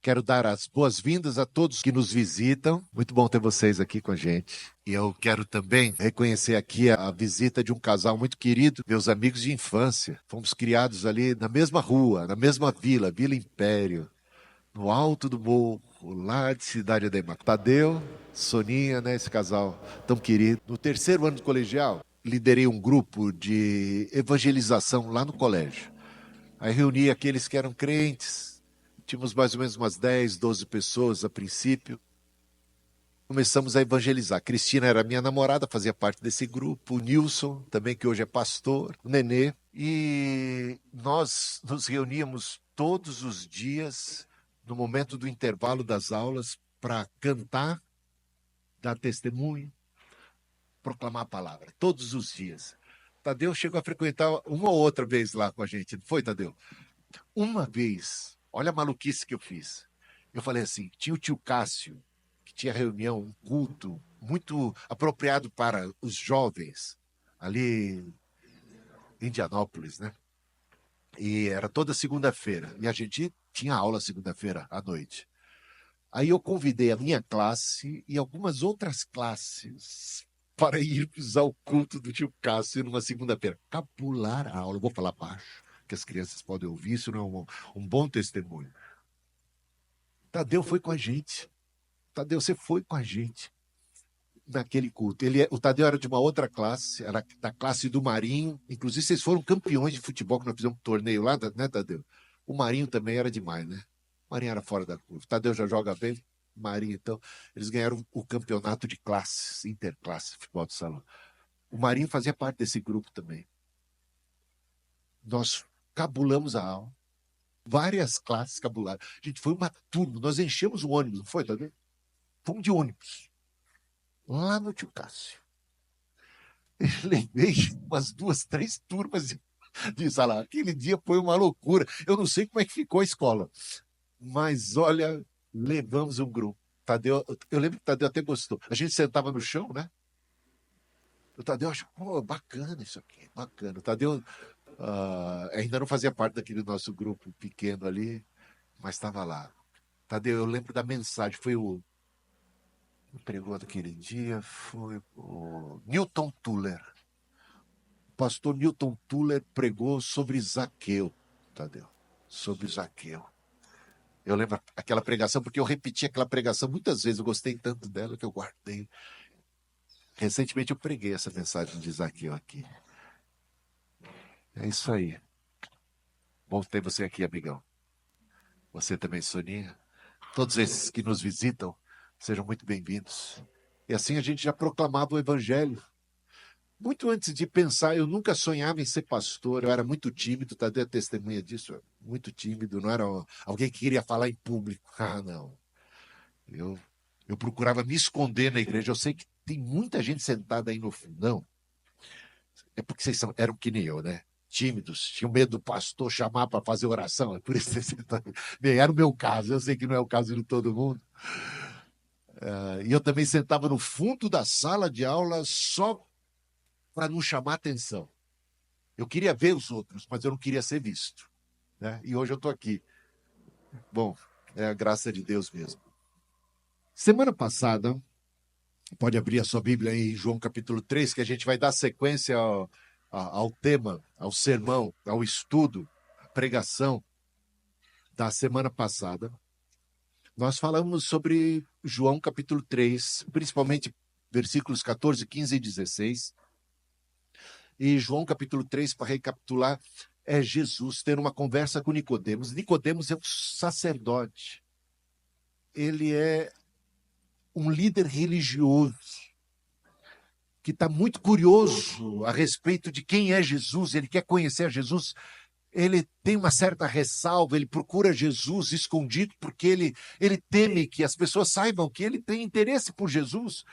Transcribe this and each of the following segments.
Quero dar as boas-vindas a todos que nos visitam. Muito bom ter vocês aqui com a gente. E eu quero também reconhecer aqui a visita de um casal muito querido, meus amigos de infância. Fomos criados ali na mesma rua, na mesma vila, Vila Império, no alto do morro, lá de Cidade Ademar. Tadeu, Soninha, né, esse casal tão querido. No terceiro ano do colegial, liderei um grupo de evangelização lá no colégio. Aí reuni aqueles que eram crentes. Tínhamos mais ou menos umas 10, 12 pessoas a princípio. Começamos a evangelizar. Cristina era minha namorada, fazia parte desse grupo. O Nilson, também, que hoje é pastor. O Nenê. E nós nos reuníamos todos os dias, no momento do intervalo das aulas, para cantar, dar testemunho, proclamar a palavra. Todos os dias. Tadeu chegou a frequentar uma ou outra vez lá com a gente. Não foi, Tadeu? Uma vez, olha a maluquice que eu fiz. Eu falei assim, tinha o tio Cássio, que tinha reunião, um culto muito apropriado para os jovens, ali em Indianópolis, né? E era toda segunda-feira. E a gente tinha aula segunda-feira à noite. Aí eu convidei a minha classe e algumas outras classes para irmos ao culto do tio Cássio numa segunda-feira. Capular a aula. Eu vou falar baixo, que as crianças podem ouvir, isso não é um bom testemunho. Tadeu foi com a gente. Tadeu, você foi com a gente naquele culto. O Tadeu era de uma outra classe, era da classe do Marinho. Inclusive, vocês foram campeões de futebol, que nós fizemos um torneio lá, né, Tadeu? O Marinho também era demais, né? O Marinho era fora da curva. O Tadeu já joga bem. Marinho, então, eles ganharam o campeonato de classes, interclasse, futebol de salão. O Marinho fazia parte desse grupo também. Nós cabulamos a aula, várias classes cabularam. Gente, foi uma turma, nós enchemos o ônibus, não foi, Tadeu? Fomos de ônibus, lá no tio Cássio. Eu levei umas 2, 3 turmas de sala. Aquele dia foi uma loucura. Eu não sei como é que ficou a escola, mas olha, levamos um grupo. Tadeu, eu lembro que o Tadeu até gostou. A gente sentava no chão, né? O Tadeu achou, pô, bacana isso aqui, bacana. O Tadeu ainda não fazia parte daquele nosso grupo pequeno ali, mas estava lá. Tadeu, eu lembro da mensagem, foi o pregou naquele dia, foi o Newton Tuller. O pastor Newton Tuller pregou sobre Zaqueu, Tadeu, sobre Zaqueu. Eu lembro aquela pregação, porque eu repeti aquela pregação muitas vezes, eu gostei tanto dela que eu guardei. Recentemente eu preguei essa mensagem de Zaqueu aqui. É isso aí. Bom ter você aqui, amigão. Você também, Soninha. Todos esses que nos visitam, sejam muito bem-vindos. E assim a gente já proclamava o evangelho. Muito antes de pensar, eu nunca sonhava em ser pastor, eu era muito tímido, Tadeu é testemunha disso, muito tímido, não era alguém que queria falar em público. Ah, não. Eu, eu procurava me esconder na igreja. Eu sei que tem muita gente sentada aí no fundão, é porque eram que nem eu, né? Tímidos, tinham medo do pastor chamar para fazer oração, é por isso que vocês sentavam. Bem, era o meu caso, eu sei que não é o caso de todo mundo. E eu também sentava no fundo da sala de aula só para não chamar atenção. Eu queria ver os outros, mas eu não queria ser visto. Né? E hoje eu estou aqui. Bom, é a graça de Deus mesmo. Semana passada, pode abrir a sua Bíblia em João capítulo 3, que a gente vai dar sequência ao tema, ao sermão, ao estudo, à pregação da semana passada. Nós falamos sobre João capítulo 3, principalmente versículos 14, 15 e 16. E João capítulo 3, para recapitular, é Jesus tendo uma conversa com Nicodemos. Nicodemos é um sacerdote. Ele é um líder religioso que está muito curioso a respeito de quem é Jesus. Ele quer conhecer Jesus. Ele tem uma certa ressalva, ele procura Jesus escondido, porque ele teme que as pessoas saibam que ele tem interesse por Jesus,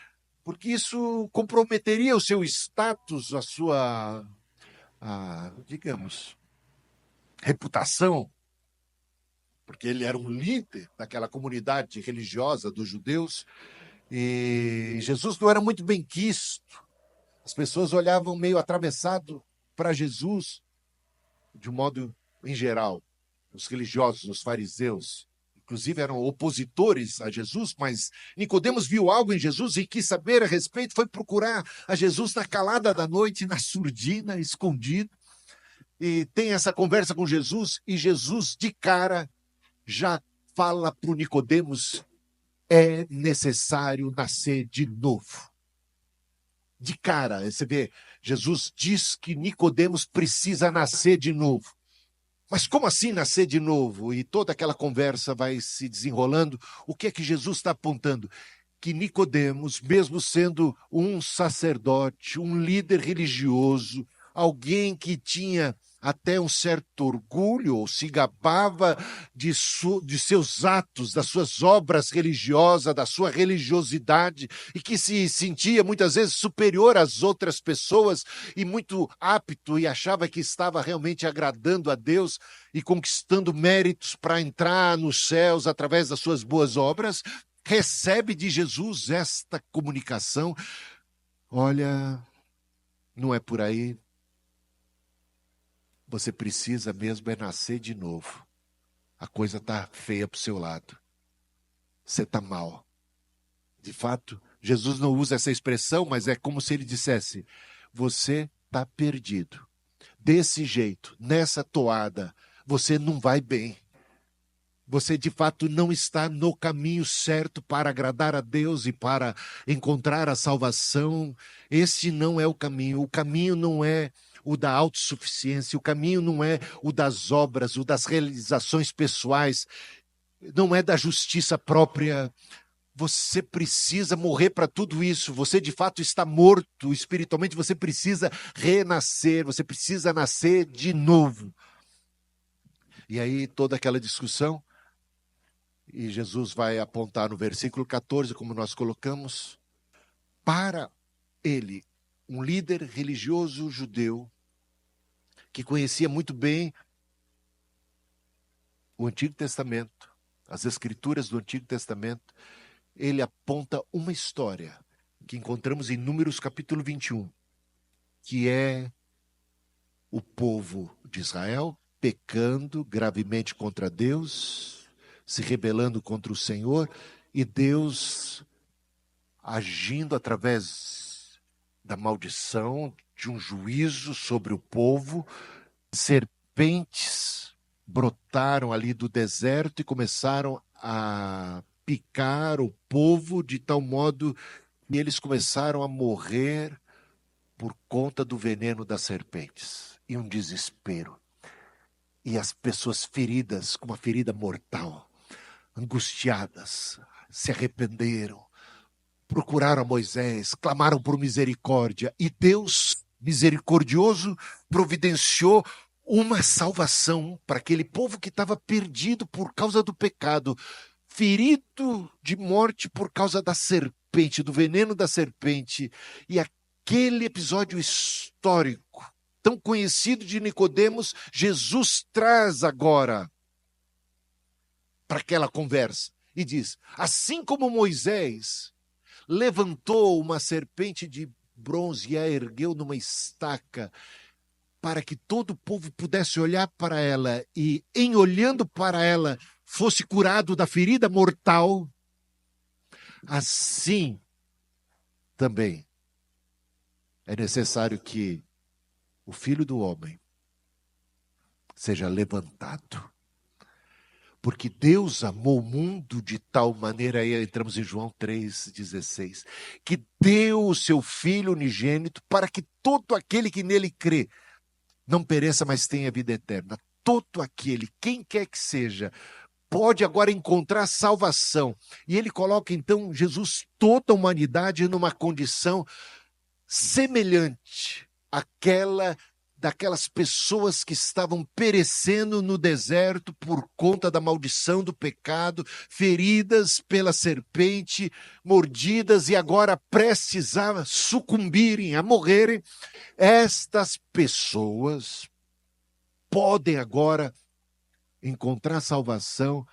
porque isso comprometeria o seu status, a sua, digamos, reputação, porque ele era um líder daquela comunidade religiosa dos judeus, e Jesus não era muito bem quisto. As pessoas olhavam meio atravessado para Jesus, de um modo em geral, os religiosos, os fariseus, inclusive eram opositores a Jesus, mas Nicodemos viu algo em Jesus e quis saber a respeito, foi procurar a Jesus na calada da noite, na surdina, escondido, e tem essa conversa com Jesus, e Jesus, de cara, já fala para o Nicodemos: é necessário nascer de novo. De cara, você vê, Jesus diz que Nicodemos precisa nascer de novo. Mas como assim nascer de novo? E toda aquela conversa vai se desenrolando. O que é que Jesus está apontando? Que Nicodemos, mesmo sendo um sacerdote, um líder religioso, alguém que tinha até um certo orgulho, ou se gabava de seus atos, das suas obras religiosas, da sua religiosidade, e que se sentia muitas vezes superior às outras pessoas e muito apto e achava que estava realmente agradando a Deus e conquistando méritos para entrar nos céus através das suas boas obras, recebe de Jesus esta comunicação: olha, não é por aí. Você precisa mesmo é nascer de novo. A coisa está feia para o seu lado. Você está mal. De fato, Jesus não usa essa expressão, mas é como se ele dissesse: você está perdido. Desse jeito, nessa toada, você não vai bem. Você, de fato, não está no caminho certo para agradar a Deus e para encontrar a salvação. Esse não é o caminho. O caminho não é o da autossuficiência, o caminho não é o das obras, o das realizações pessoais, não é da justiça própria. Você precisa morrer para tudo isso. Você, de fato, está morto espiritualmente. Você precisa renascer, você precisa nascer de novo. E aí, toda aquela discussão. E Jesus vai apontar no versículo 14, como nós colocamos, para ele, um líder religioso judeu, que conhecia muito bem o Antigo Testamento, as Escrituras do Antigo Testamento, ele aponta uma história que encontramos em Números capítulo 21, que é o povo de Israel pecando gravemente contra Deus, se rebelando contra o Senhor, e Deus agindo através da maldição, de um juízo sobre o povo. Serpentes brotaram ali do deserto e começaram a picar o povo de tal modo que eles começaram a morrer por conta do veneno das serpentes. E um desespero. E as pessoas feridas, com uma ferida mortal, angustiadas, se arrependeram, procuraram a Moisés, clamaram por misericórdia, e Deus, misericordioso, providenciou uma salvação para aquele povo que estava perdido por causa do pecado, ferido de morte por causa da serpente, do veneno da serpente. E aquele episódio histórico, tão conhecido de Nicodemos, Jesus traz agora para aquela conversa e diz: assim como Moisés levantou uma serpente de bronze e a ergueu numa estaca para que todo o povo pudesse olhar para ela e, em olhando para ela, fosse curado da ferida mortal, assim também é necessário que o Filho do Homem seja levantado. Porque Deus amou o mundo de tal maneira, aí entramos em João 3,16, que deu o seu Filho unigênito para que todo aquele que nele crê não pereça, mas tenha vida eterna. Todo aquele, quem quer que seja, pode agora encontrar salvação. E ele coloca então Jesus, toda a humanidade, numa condição semelhante àquela daquelas pessoas que estavam perecendo no deserto por conta da maldição do pecado, feridas pela serpente, mordidas e agora prestes a sucumbirem, a morrerem. Estas pessoas podem agora encontrar salvação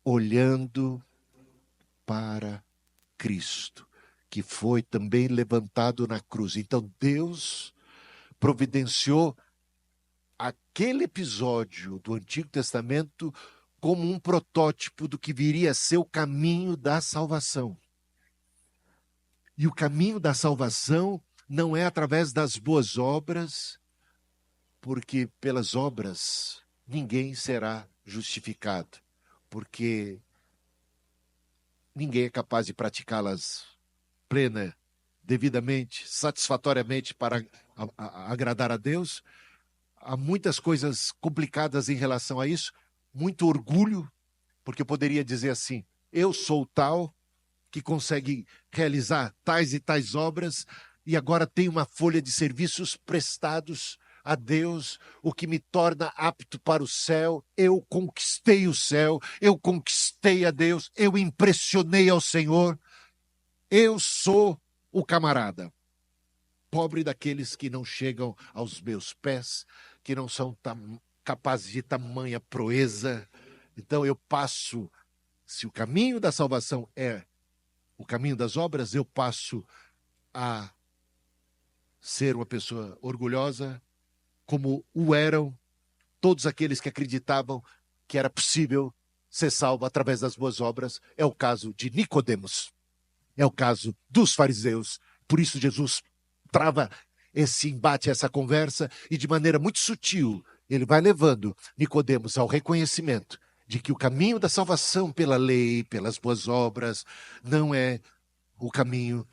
olhando para Cristo, que foi também levantado na cruz. Então Deus providenciou aquele episódio do Antigo Testamento como um protótipo do que viria a ser o caminho da salvação. E o caminho da salvação não é através das boas obras, porque pelas obras ninguém será justificado, porque ninguém é capaz de praticá-las plena, devidamente, satisfatoriamente para agradar a Deus. Há muitas coisas complicadas em relação a isso, muito orgulho, porque eu poderia dizer assim: eu sou tal que consegue realizar tais e tais obras e agora tenho uma folha de serviços prestados a Deus, o que me torna apto para o céu. Eu conquistei o céu, eu conquistei a Deus, eu impressionei ao Senhor. Eu sou o camarada. Pobre daqueles que não chegam aos meus pés, que não são capazes de tamanha proeza. Então eu passo, se o caminho da salvação é o caminho das obras, eu passo a ser uma pessoa orgulhosa, como o eram todos aqueles que acreditavam que era possível ser salvo através das boas obras. É o caso de Nicodemos, é o caso dos fariseus. Por isso Jesus trava esse embate, essa conversa, e de maneira muito sutil, ele vai levando Nicodemos ao reconhecimento de que o caminho da salvação pela lei, pelas boas obras, não é o caminho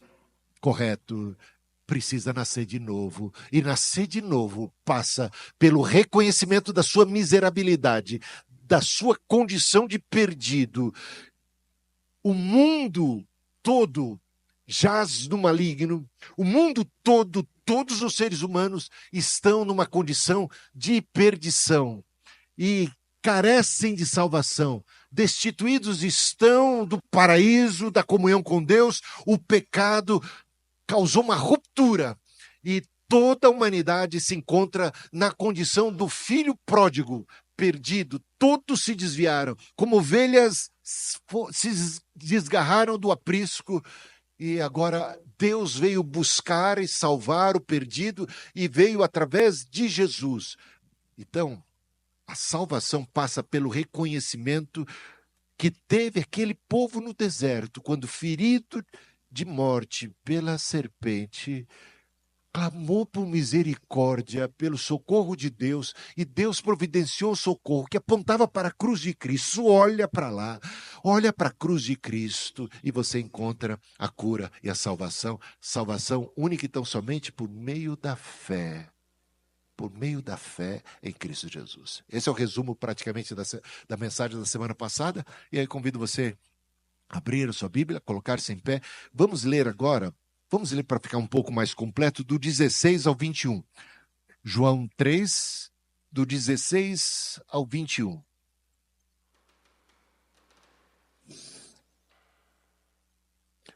correto. Precisa nascer de novo. E nascer de novo passa pelo reconhecimento da sua miserabilidade, da sua condição de perdido. O mundo todo jaz no maligno. O mundo todo, todos os seres humanos estão numa condição de perdição e carecem de salvação. Destituídos estão do paraíso, da comunhão com Deus. O pecado causou uma ruptura e toda a humanidade se encontra na condição do filho pródigo, perdido. Todos se desviaram, como ovelhas se desgarraram do aprisco, e agora Deus veio buscar e salvar o perdido e veio através de Jesus. Então, a salvação passa pelo reconhecimento que teve aquele povo no deserto, quando ferido de morte pela serpente, clamou por misericórdia, pelo socorro de Deus, e Deus providenciou o socorro que apontava para a cruz de Cristo. Olha para lá, olha para a cruz de Cristo, e você encontra a cura e a salvação. Salvação única e tão somente por meio da fé. Por meio da fé em Cristo Jesus. Esse é o resumo praticamente da mensagem da semana passada, e aí convido você a abrir a sua Bíblia, colocar-se em pé. Vamos ler agora, vamos ler para ficar um pouco mais completo, do 16 ao 21. João 3, do 16 ao 21.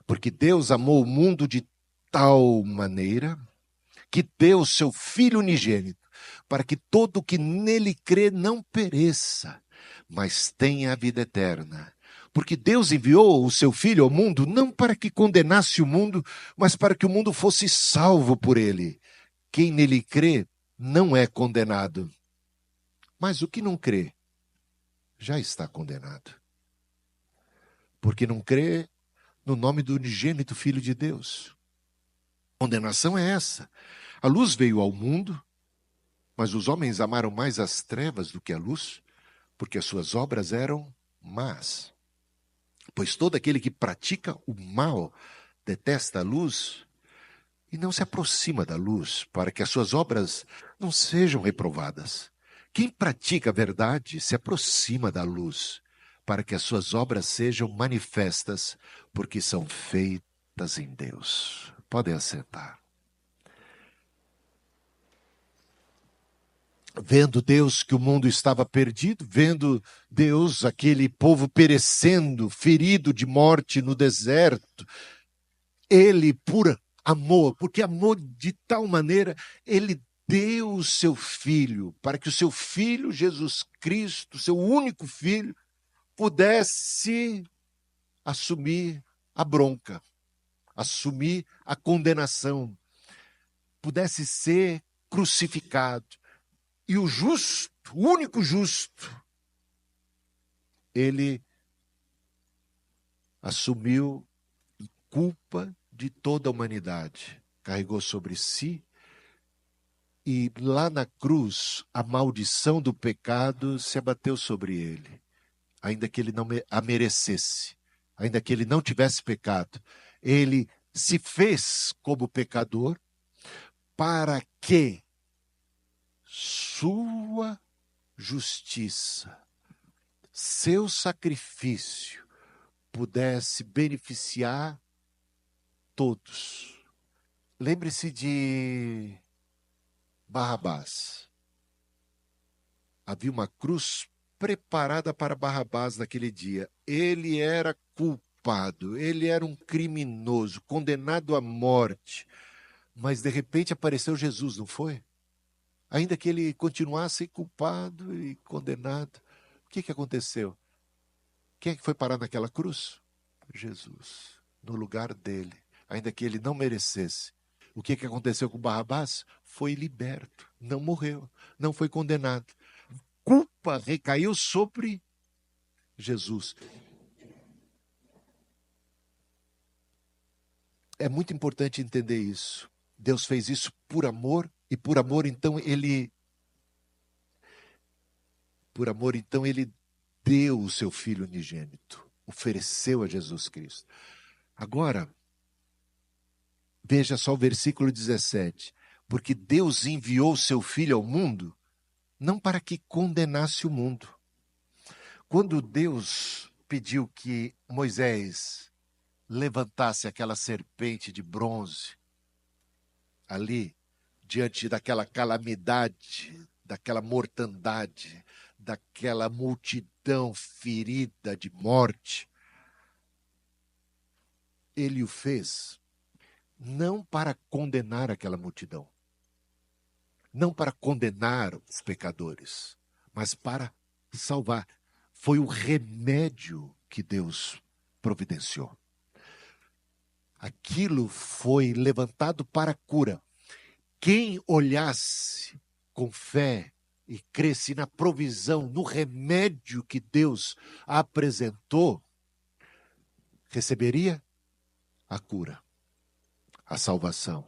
Porque Deus amou o mundo de tal maneira que deu o seu Filho unigênito, para que todo o que nele crê não pereça, mas tenha a vida eterna. Porque Deus enviou o seu Filho ao mundo, não para que condenasse o mundo, mas para que o mundo fosse salvo por ele. Quem nele crê não é condenado. Mas o que não crê já está condenado. Porque não crê no nome do unigênito Filho de Deus. A condenação é essa. A luz veio ao mundo, mas os homens amaram mais as trevas do que a luz, porque as suas obras eram más. Pois todo aquele que pratica o mal detesta a luz e não se aproxima da luz, para que as suas obras não sejam reprovadas. Quem pratica a verdade se aproxima da luz, para que as suas obras sejam manifestas, porque são feitas em Deus. Podem assentar. Vendo Deus que o mundo estava perdido, vendo Deus aquele povo perecendo, ferido de morte no deserto, ele, por amor, porque amou de tal maneira, ele deu o seu Filho, para que o seu Filho, Jesus Cristo, seu único Filho, pudesse assumir a bronca, assumir a condenação, pudesse ser crucificado. E o justo, o único justo, ele assumiu culpa de toda a humanidade, carregou sobre si, e lá na cruz a maldição do pecado se abateu sobre ele, ainda que ele não a merecesse, ainda que ele não tivesse pecado. Ele se fez como pecador para que sua justiça, seu sacrifício pudesse beneficiar todos. Lembre-se de Barrabás. Havia uma cruz preparada para Barrabás naquele dia. Ele era culpado, ele era um criminoso, condenado à morte. Mas de repente apareceu Jesus, não foi? Ainda que ele continuasse culpado e condenado. O que aconteceu? Quem é que foi parar naquela cruz? Jesus, no lugar dele, ainda que ele não merecesse. O que aconteceu com Barrabás? Foi liberto, não morreu, não foi condenado. Culpa recaiu sobre Jesus. É muito importante entender isso. Deus fez isso por amor, e por amor, então, ele deu o seu Filho unigênito, ofereceu a Jesus Cristo. Agora, veja só o versículo 17. Porque Deus enviou o seu Filho ao mundo, não para que condenasse o mundo. Quando Deus pediu que Moisés levantasse aquela serpente de bronze, ali, diante daquela calamidade, daquela mortandade, daquela multidão ferida de morte, ele o fez não para condenar aquela multidão, não para condenar os pecadores, mas para salvar. Foi o remédio que Deus providenciou. Aquilo foi levantado para a cura. Quem olhasse com fé e cresce na provisão, no remédio que Deus apresentou, receberia a cura, a salvação.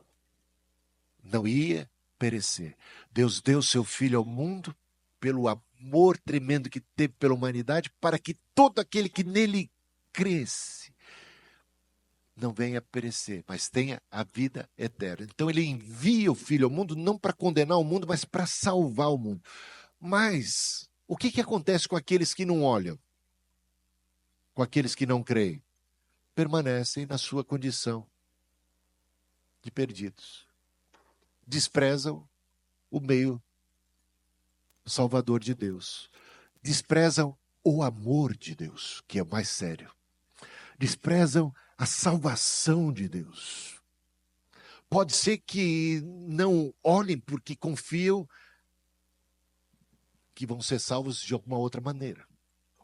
Não ia perecer. Deus deu seu Filho ao mundo pelo amor tremendo que teve pela humanidade, para que todo aquele que nele cresce não venha perecer, mas tenha a vida eterna. Então ele envia o Filho ao mundo não para condenar o mundo, mas para salvar o mundo. Mas o que acontece com aqueles que não olham? Com aqueles que não creem? Permanecem na sua condição de perdidos. Desprezam o meio salvador de Deus. Desprezam o amor de Deus, que é o mais sério. Desprezam a salvação de Deus. Pode ser que não olhem porque confiam que vão ser salvos de alguma outra maneira.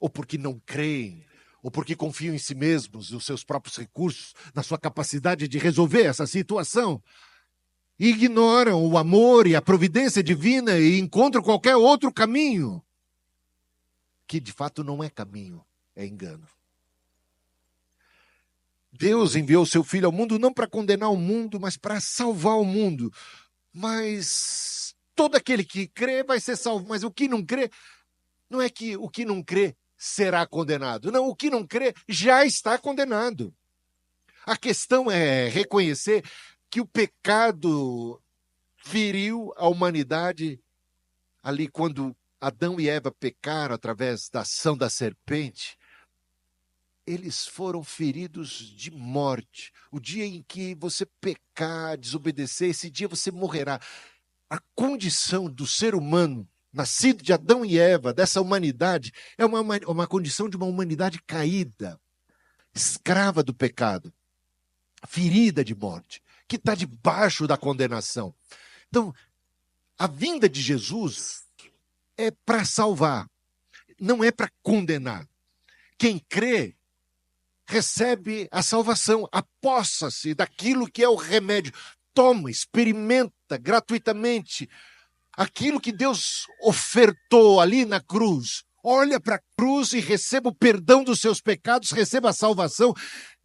Ou porque não creem, ou porque confiam em si mesmos, nos seus próprios recursos, na sua capacidade de resolver essa situação. E ignoram o amor e a providência divina e encontram qualquer outro caminho, que de fato não é caminho, é engano. Deus enviou o seu Filho ao mundo não para condenar o mundo, mas para salvar o mundo. Mas todo aquele que crê vai ser salvo, mas o que não crê, não é que o que não crê será condenado. Não, o que não crê já está condenado. A questão é reconhecer que o pecado feriu a humanidade ali quando Adão e Eva pecaram através da ação da serpente. Eles foram feridos de morte. O dia em que você pecar, desobedecer, esse dia você morrerá. A condição do ser humano, nascido de Adão e Eva, dessa humanidade, é uma condição de uma humanidade caída, escrava do pecado, ferida de morte, que está debaixo da condenação. Então, a vinda de Jesus é para salvar, não é para condenar. Quem crê recebe a salvação, apossa-se daquilo que é o remédio. Toma, experimenta gratuitamente aquilo que Deus ofertou ali na cruz. olha para a cruz e receba o perdão dos seus pecados, receba a salvação.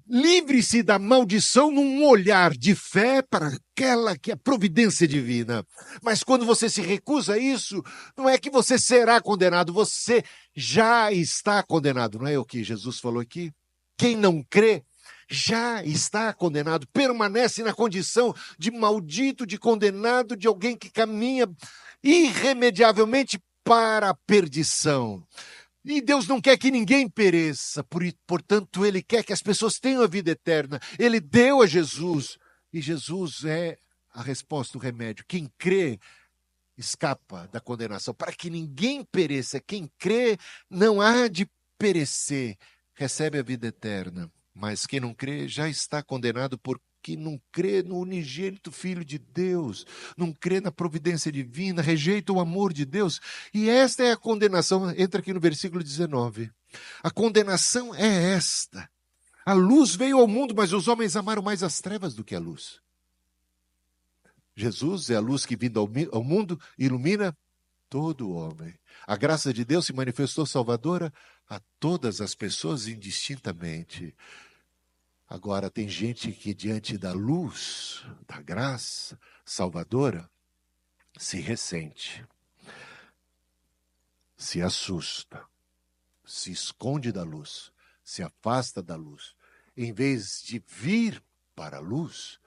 Livre-se da maldição num olhar de fé para aquela que é a providência divina. Mas quando você se recusa a isso, não é que você será condenado, você já está condenado. Não é o que Jesus falou aqui? Quem não crê já está condenado, permanece na condição de maldito, de condenado, de alguém que caminha irremediavelmente para a perdição. E Deus não quer que ninguém pereça, portanto, Ele quer que as pessoas tenham a vida eterna. Ele deu a Jesus, e Jesus é a resposta, o remédio. Quem crê escapa da condenação. Para que ninguém pereça, quem crê não há de perecer, recebe a vida eterna. Mas quem não crê já está condenado porque não crê no unigênito Filho de Deus, não crê na providência divina, rejeita o amor de Deus. E esta é a condenação, entra aqui no versículo 19. A condenação é esta. A luz veio ao mundo, mas os homens amaram mais as trevas do que a luz. Jesus é a luz que vindo ao mundo ilumina todo homem. A graça de Deus se manifestou salvadora a todas as pessoas indistintamente. Agora, tem gente que diante da luz, da graça salvadora, se ressente, se assusta, se esconde da luz, se afasta da luz. Em vez de vir para a luz,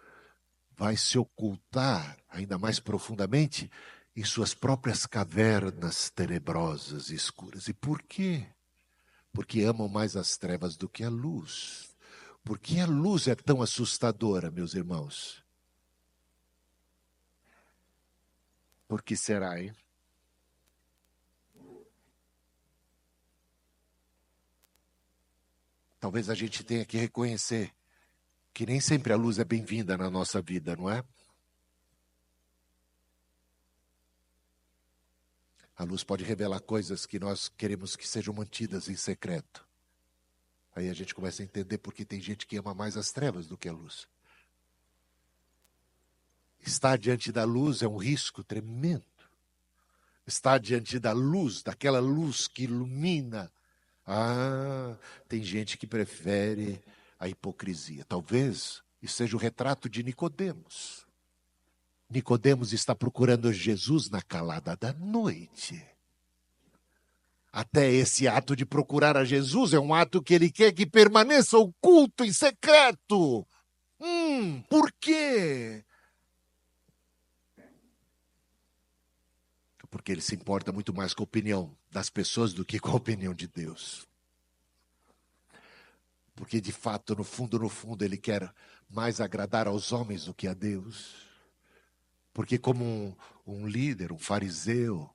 vai se ocultar ainda mais profundamente em suas próprias cavernas tenebrosas e escuras. E por quê? Porque amam mais as trevas do que a luz. Por que a luz é tão assustadora, meus irmãos? Por que será, hein? Talvez a gente tenha que reconhecer que nem sempre a luz é bem-vinda na nossa vida, não é? A luz pode revelar coisas que nós queremos que sejam mantidas em secreto. Aí a gente começa a entender por que tem gente que ama mais as trevas do que a luz. Estar diante da luz é um risco tremendo. Estar diante da luz, daquela luz que ilumina. Tem gente que prefere a hipocrisia. Talvez isso seja o retrato de Nicodemos. Nicodemos está procurando Jesus na calada da noite. Até esse ato de procurar a Jesus é um ato que ele quer que permaneça oculto, em secreto. Por quê? Porque ele se importa muito mais com a opinião das pessoas do que com a opinião de Deus. Porque de fato, no fundo, ele quer mais agradar aos homens do que a Deus. Porque como um líder, um fariseu,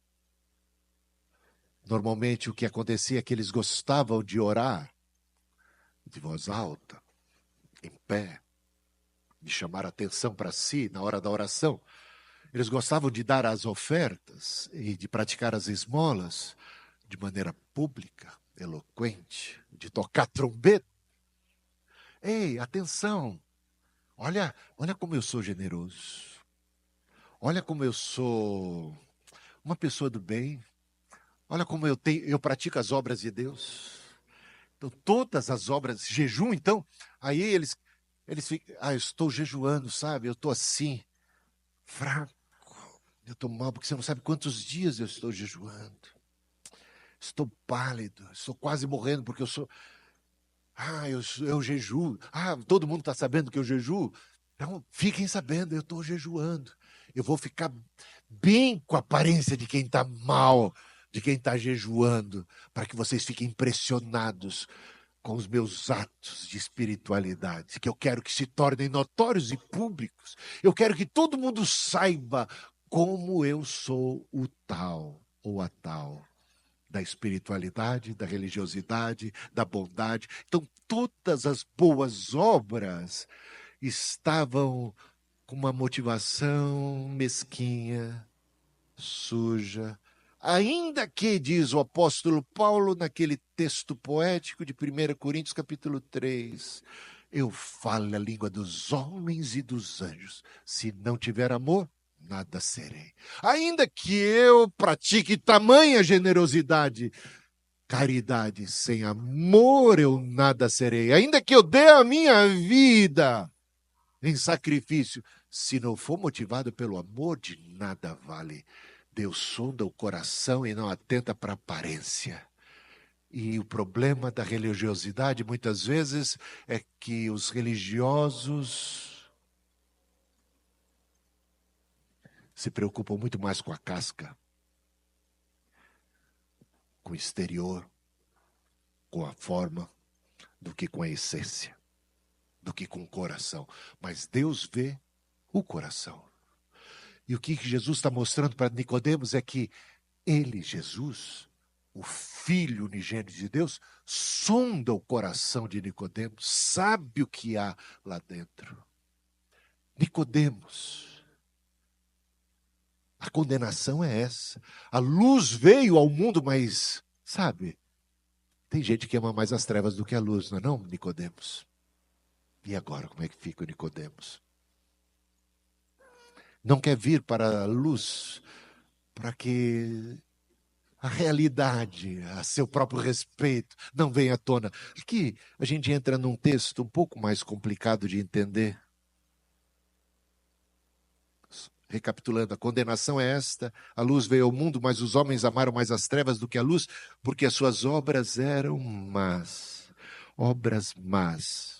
normalmente o que acontecia é que eles gostavam de orar de voz alta, em pé, de chamar a atenção para si na hora da oração. Eles gostavam de dar as ofertas e de praticar as esmolas de maneira pública, eloquente, de tocar trombeta. Ei, atenção! Olha como eu sou generoso. Olha como eu sou uma pessoa do bem. Olha como eu pratico as obras de Deus. Então, todas as obras, jejum, então, aí eles ficam, eu estou jejuando, sabe? Eu estou assim, fraco. Eu estou mal, porque você não sabe quantos dias eu estou jejuando. Estou pálido, estou quase morrendo, porque eu sou... eu jejuo. Todo mundo está sabendo que eu jejuo. Então, fiquem sabendo, eu estou jejuando. Eu vou ficar bem com a aparência de quem está mal, de quem está jejuando, para que vocês fiquem impressionados com os meus atos de espiritualidade, que eu quero que se tornem notórios e públicos. Eu quero que todo mundo saiba como eu sou o tal ou a tal da espiritualidade, da religiosidade, da bondade. Então, todas as boas obras estavam com uma motivação mesquinha, suja, ainda que, diz o apóstolo Paulo naquele texto poético de 1 Coríntios capítulo 3, eu falo a língua dos homens e dos anjos, se não tiver amor, nada serei. Ainda que eu pratique tamanha generosidade, Caridade sem amor eu nada serei. Ainda que eu dê a minha vida em sacrifício, se não for motivado pelo amor, de nada vale. Deus sonda o coração e não atenta para a aparência. E o problema da religiosidade, muitas vezes, é que os religiosos se preocupam muito mais com a casca, com o exterior, com a forma, do que com a essência, do que com o coração. Mas Deus vê o coração. E o que Jesus está mostrando para Nicodemos é que ele, Jesus, o Filho unigênito de Deus, sonda o coração de Nicodemos, sabe o que há lá dentro. Nicodemos, a condenação é essa. A luz veio ao mundo, mas, sabe, tem gente que ama mais as trevas do que a luz, não é não, Nicodemos? E agora, como é que fica o Nicodemos? Não quer vir para a luz, para que a realidade, a seu próprio respeito, não venha à tona. Aqui a gente entra num texto um pouco mais complicado de entender. Recapitulando, a condenação é esta: a luz veio ao mundo, mas os homens amaram mais as trevas do que a luz, porque as suas obras eram más. Obras más.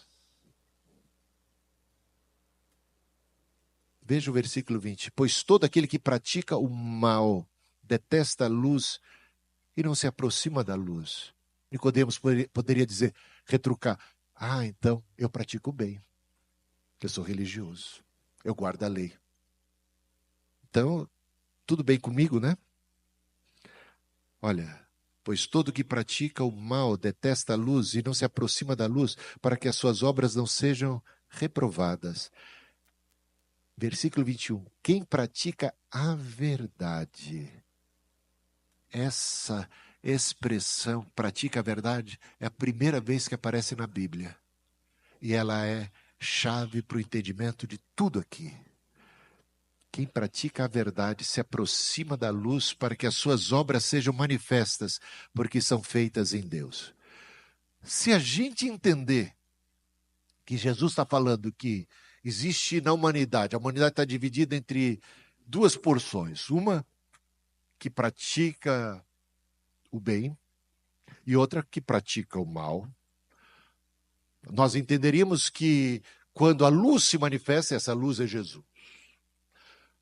Veja o versículo 20. Pois todo aquele que pratica o mal detesta a luz e não se aproxima da luz. Nicodemos poderia dizer, retrucar: ah, então eu pratico o bem. Eu sou religioso. Eu guardo a lei. Então, tudo bem comigo, né? Olha, pois todo que pratica o mal detesta a luz e não se aproxima da luz, para que as suas obras não sejam reprovadas. Versículo 21. Quem pratica a verdade, essa expressão, pratica a verdade, é a primeira vez que aparece na Bíblia. E ela é chave para o entendimento de tudo aqui. Quem pratica a verdade se aproxima da luz para que as suas obras sejam manifestas, porque são feitas em Deus. Se a gente entender que Jesus está falando que existe na humanidade, a humanidade está dividida entre duas porções. Uma que pratica o bem e outra que pratica o mal. Nós entenderíamos que quando a luz se manifesta, essa luz é Jesus.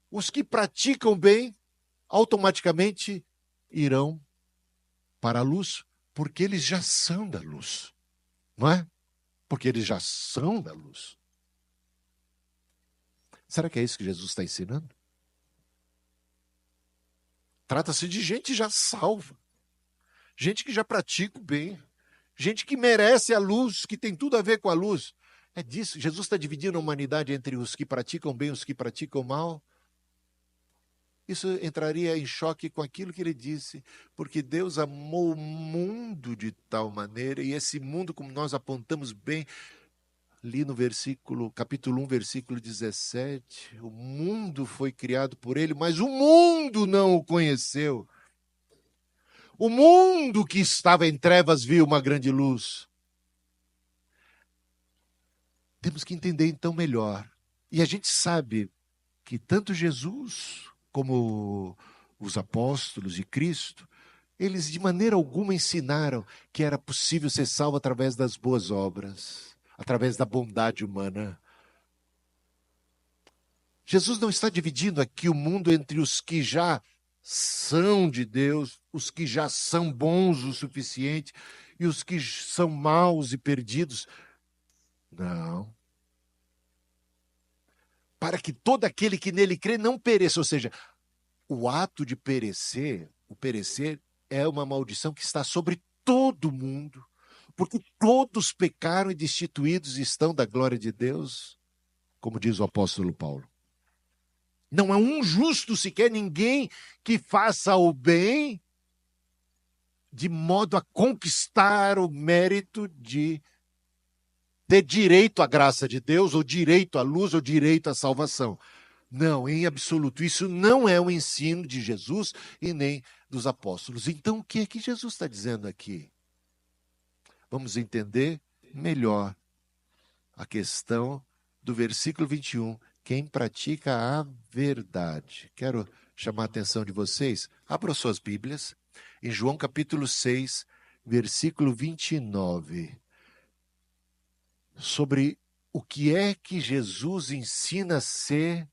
Os que praticam o bem automaticamente irão para a luz, porque eles já são da luz, não é? Porque eles já são da luz. Será que é isso que Jesus está ensinando? Trata-se de gente já salva, gente que já pratica o bem, gente que merece a luz, que tem tudo a ver com a luz. É disso, Jesus está dividindo a humanidade entre os que praticam bem e os que praticam mal. Isso entraria em choque com aquilo que ele disse, porque Deus amou o mundo de tal maneira, e esse mundo, como nós apontamos bem, ali no capítulo 1, versículo 17, o mundo foi criado por ele, mas o mundo não o conheceu. O mundo que estava em trevas viu uma grande luz. Temos que entender então melhor. E a gente sabe que tanto Jesus como os apóstolos de Cristo, eles de maneira alguma ensinaram que era possível ser salvo através das boas obras, através da bondade humana. Jesus não está dividindo aqui o mundo entre os que já são de Deus, os que já são bons o suficiente e os que são maus e perdidos. Não. Para que todo aquele que nele crê não pereça, ou seja, o ato de perecer, o perecer é uma maldição que está sobre todo mundo, porque todos pecaram e destituídos estão da glória de Deus, como diz o apóstolo Paulo. Não há um justo sequer, ninguém que faça o bem de modo a conquistar o mérito de ter direito à graça de Deus, ou direito à luz, ou direito à salvação. Não, em absoluto. Isso não é o ensino de Jesus e nem dos apóstolos. Então, o que é que Jesus está dizendo aqui? Vamos entender melhor a questão do versículo 21. Quem pratica a verdade. Quero chamar a atenção de vocês. Abram suas Bíblias. Em João capítulo 6, versículo 29. Sobre o que é que Jesus ensina a ser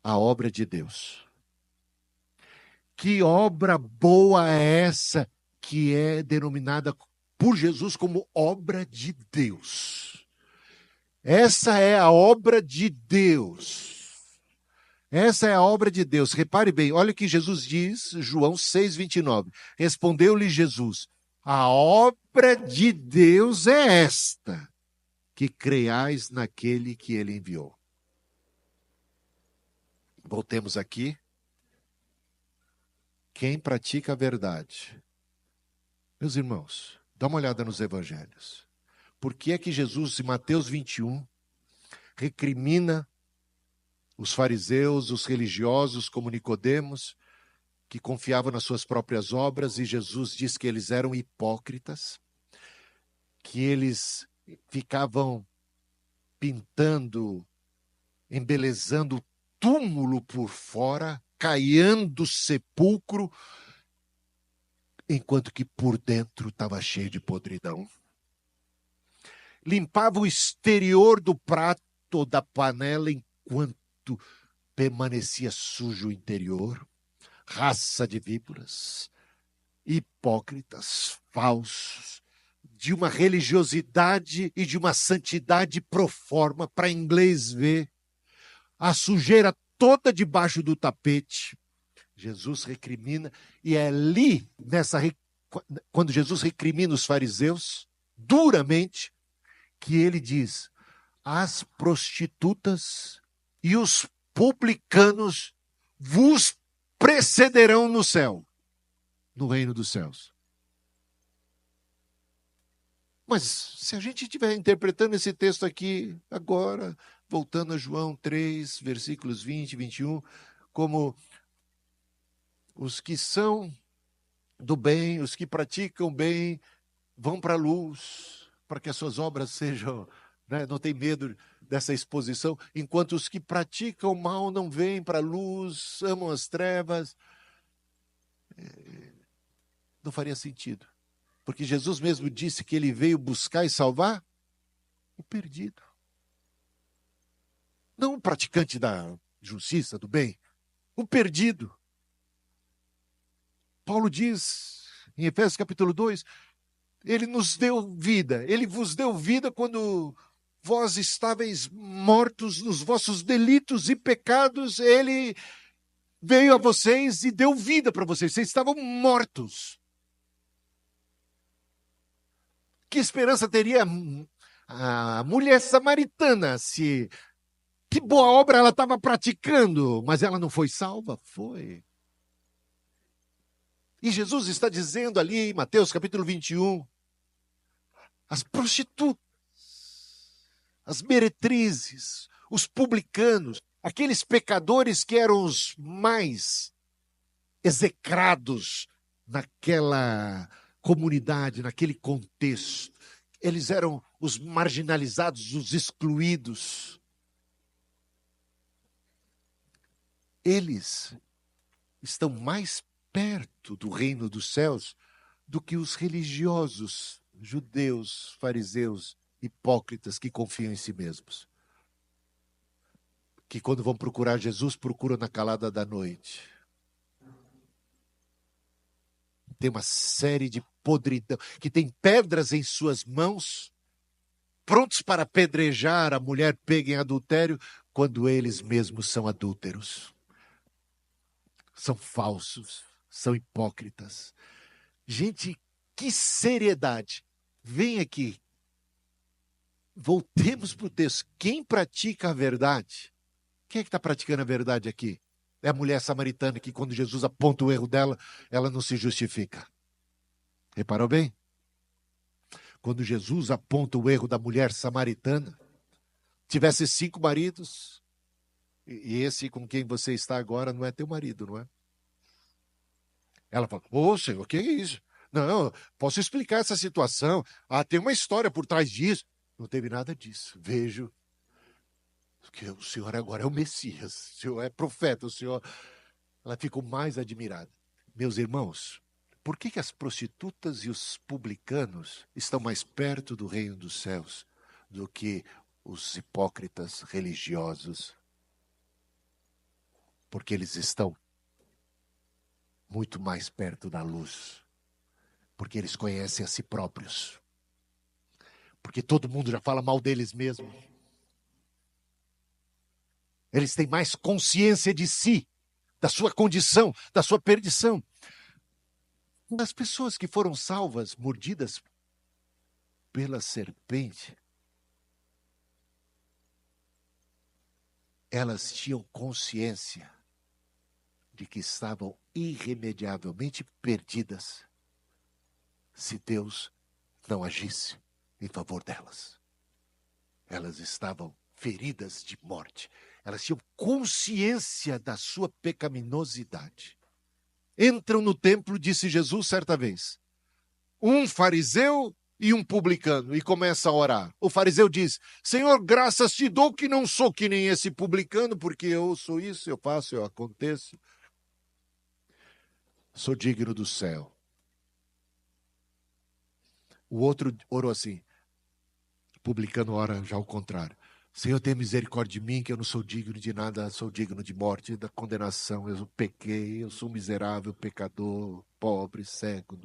a obra de Deus. Que obra boa é essa que é denominada por Jesus como obra de Deus? Essa é a obra de Deus. Essa é a obra de Deus. Repare bem, olha o que Jesus diz, João 6,29. Respondeu-lhe Jesus: a obra de Deus é esta, que creiais naquele que ele enviou. Voltemos aqui. Quem pratica a verdade. Meus irmãos, dá uma olhada nos evangelhos. Por que é que Jesus, em Mateus 21, recrimina os fariseus, os religiosos, como Nicodemos, que confiavam nas suas próprias obras, e Jesus diz que eles eram hipócritas, que eles ficavam pintando, embelezando o túmulo por fora, caiando o sepulcro, enquanto que por dentro estava cheio de podridão. Limpava o exterior do prato ou da panela, enquanto permanecia sujo o interior. Raça de víboras, hipócritas, falsos, de uma religiosidade e de uma santidade pro forma, para inglês ver, a sujeira toda debaixo do tapete. Jesus recrimina, e é ali, quando Jesus recrimina os fariseus, duramente, que ele diz: as prostitutas e os publicanos vos precederão no céu, no reino dos céus. Mas se a gente estiver interpretando esse texto aqui agora, voltando a João 3, versículos 20 e 21, como os que são do bem, os que praticam bem, vão para a luz, para que as suas obras sejam, né, não tem medo dessa exposição, enquanto os que praticam mal não vêm para a luz, amam as trevas. Não faria sentido. Porque Jesus mesmo disse que ele veio buscar e salvar o perdido. Não o praticante da justiça, do bem, o perdido. Paulo diz em Efésios capítulo 2, ele nos deu vida, ele vos deu vida quando vós estáveis mortos nos vossos delitos e pecados, ele veio a vocês e deu vida para vocês, vocês estavam mortos. Que esperança teria a mulher samaritana se... Que boa obra ela estava praticando, mas ela não foi salva? Foi. E Jesus está dizendo ali em Mateus capítulo 21, as prostitutas, as meretrizes, os publicanos, aqueles pecadores que eram os mais execrados naquela comunidade, naquele contexto. Eles eram os marginalizados, os excluídos. Eles estão mais perto do reino dos céus do que os religiosos, judeus, fariseus, hipócritas que confiam em si mesmos. Que quando vão procurar Jesus, procuram na calada da noite. Tem uma série de podridão, que tem pedras em suas mãos, prontos para apedrejar a mulher pega em adultério, quando eles mesmos são adúlteros. São falsos, são hipócritas. Gente, que seriedade. Vem aqui. Voltemos para o texto. Quem pratica a verdade? Quem é que está praticando a verdade aqui? É a mulher samaritana que, quando Jesus aponta o erro dela, ela não se justifica. Reparou bem? Quando Jesus aponta o erro da mulher samaritana, tivesse 5 maridos, e esse com quem você está agora não é teu marido, não é? Ela fala, ô Senhor, o que é isso? Não, posso explicar essa situação. Ah, tem uma história por trás disso. Não teve nada disso. Vejo que o Senhor agora é o Messias, o Senhor é profeta, o Senhor... Ela ficou mais admirada. Meus irmãos, por que as prostitutas e os publicanos estão mais perto do reino dos céus do que os hipócritas religiosos? Porque eles estão muito mais perto da luz. Porque eles conhecem a si próprios. Porque todo mundo já fala mal deles mesmos. Eles têm mais consciência de si, da sua condição, da sua perdição. As pessoas que foram salvas, mordidas pela serpente, elas tinham consciência de que estavam irremediavelmente perdidas se Deus não agisse em favor delas. Elas estavam feridas de morte. Elas tinham consciência da sua pecaminosidade. Entram no templo, disse Jesus certa vez, um fariseu e um publicano, e começa a orar. O fariseu diz, Senhor, graças te dou que não sou que nem esse publicano, porque eu sou isso, eu faço, eu aconteço. Sou digno do céu. O outro orou assim, o publicano ora já ao contrário. Senhor, tenha misericórdia de mim, que eu não sou digno de nada, sou digno de morte, da condenação. Eu pequei, eu sou miserável, pecador, pobre, cego.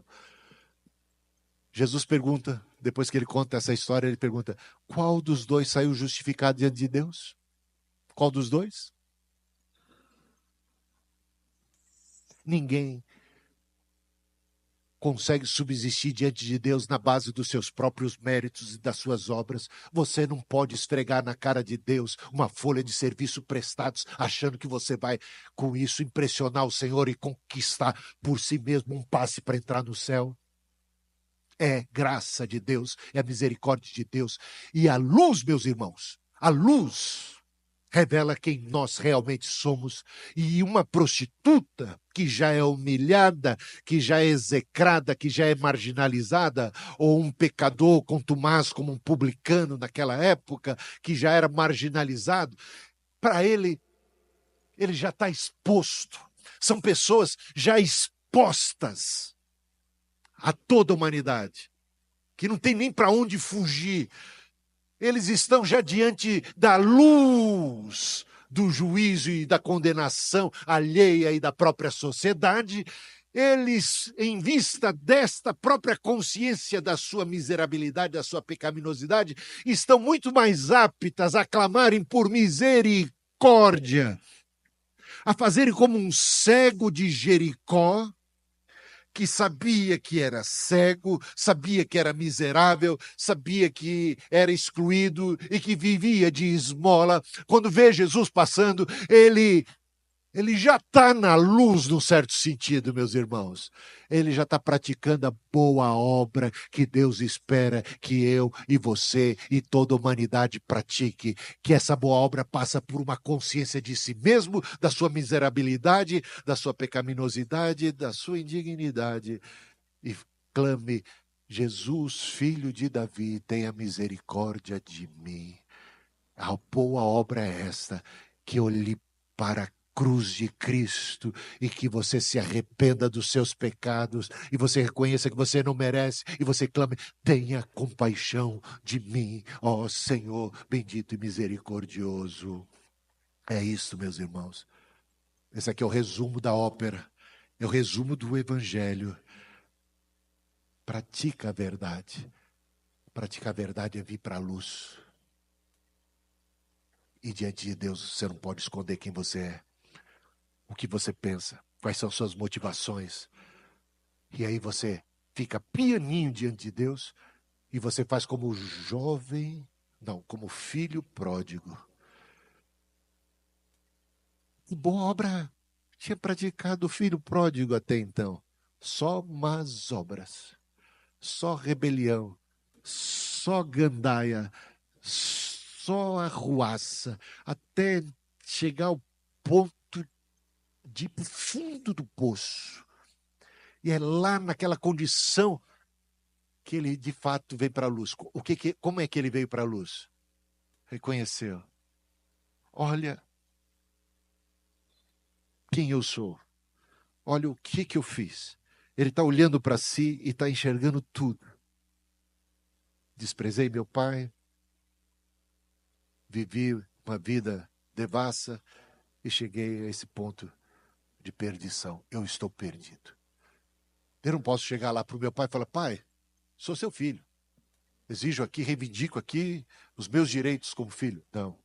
Jesus pergunta, depois que ele conta essa história, ele pergunta, qual dos dois saiu justificado diante de Deus? Qual dos dois? Ninguém consegue subsistir diante de Deus na base dos seus próprios méritos e das suas obras. Você não pode esfregar na cara de Deus uma folha de serviço prestados, achando que você vai, com isso, impressionar o Senhor e conquistar por si mesmo um passe para entrar no céu. É graça de Deus, é a misericórdia de Deus. E a luz, meus irmãos, a luz revela quem nós realmente somos. E uma prostituta que já é humilhada, que já é execrada, que já é marginalizada, ou um pecador contumaz como um publicano naquela época, que já era marginalizado, para ele já está exposto. São pessoas já expostas a toda a humanidade, que não tem nem para onde fugir. Eles estão já diante da luz do juízo e da condenação alheia e da própria sociedade. Eles, em vista desta própria consciência da sua miserabilidade, da sua pecaminosidade, estão muito mais aptas a clamarem por misericórdia, a fazerem como um cego de Jericó, que sabia que era cego, sabia que era miserável, sabia que era excluído e que vivia de esmola. Quando vê Jesus passando, ele já está na luz, num certo sentido, meus irmãos. Ele já está praticando a boa obra que Deus espera que eu e você e toda a humanidade pratique. Que essa boa obra passa por uma consciência de si mesmo, da sua miserabilidade, da sua pecaminosidade, da sua indignidade. E clame, Jesus, filho de Davi, tenha misericórdia de mim. A boa obra é esta, que eu lhe para a cruz de Cristo e que você se arrependa dos seus pecados e você reconheça que você não merece e você clame, tenha compaixão de mim, ó Senhor, bendito e misericordioso. É isso, meus irmãos. Esse aqui é o resumo da ópera, é o resumo do Evangelho. Pratica a verdade. Praticar a verdade é vir para a luz. E diante de Deus você não pode esconder quem você é. O que você pensa, quais são suas motivações. E aí você fica pianinho diante de Deus e você faz como jovem, não, como filho pródigo. Que boa obra tinha praticado o filho pródigo até então. Só más obras, só rebelião, só gandaia, só arruaça, até chegar ao ponto de ir para o fundo do poço. E é lá naquela condição que ele de fato veio para a luz. Como é que ele veio para a luz? Reconheceu. Olha quem eu sou. Olha o que eu fiz. Ele está olhando para si e está enxergando tudo. Desprezei meu pai, vivi uma vida devassa e cheguei a esse ponto de perdição. Eu estou perdido. Eu não posso chegar lá para o meu pai e falar: pai, sou seu filho. Exijo aqui, reivindico aqui os meus direitos como filho. Não.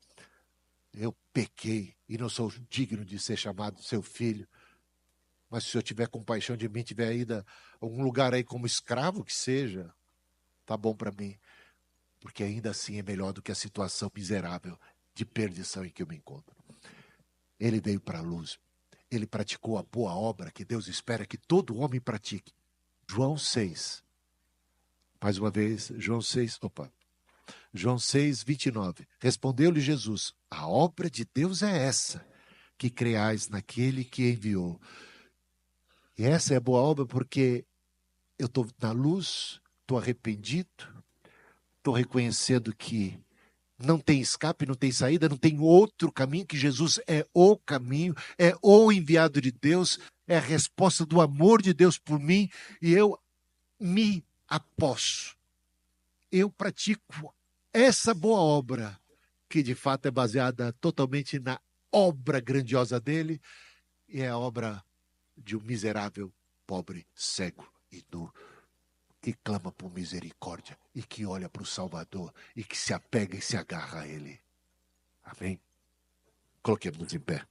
Eu pequei e não sou digno de ser chamado seu filho. Mas se o senhor tiver compaixão de mim, tiver ido a algum lugar aí como escravo que seja, tá bom para mim. Porque ainda assim é melhor do que a situação miserável de perdição em que eu me encontro. Ele veio para a luz. Ele praticou a boa obra que Deus espera que todo homem pratique. João 6. Mais uma vez, João 6, João 6, 29. Respondeu-lhe Jesus: a obra de Deus é essa, que creais naquele que enviou. E essa é a boa obra porque eu estou na luz, estou arrependido, estou reconhecendo que não tem escape, não tem saída, não tem outro caminho, que Jesus é o caminho, é o enviado de Deus, é a resposta do amor de Deus por mim, e eu me aposto. Eu pratico essa boa obra, que de fato é baseada totalmente na obra grandiosa dele, e é a obra de um miserável, pobre, cego e nu, que clama por misericórdia e que olha para o Salvador e que se apega e se agarra a ele. Amém? Coloquemos em pé.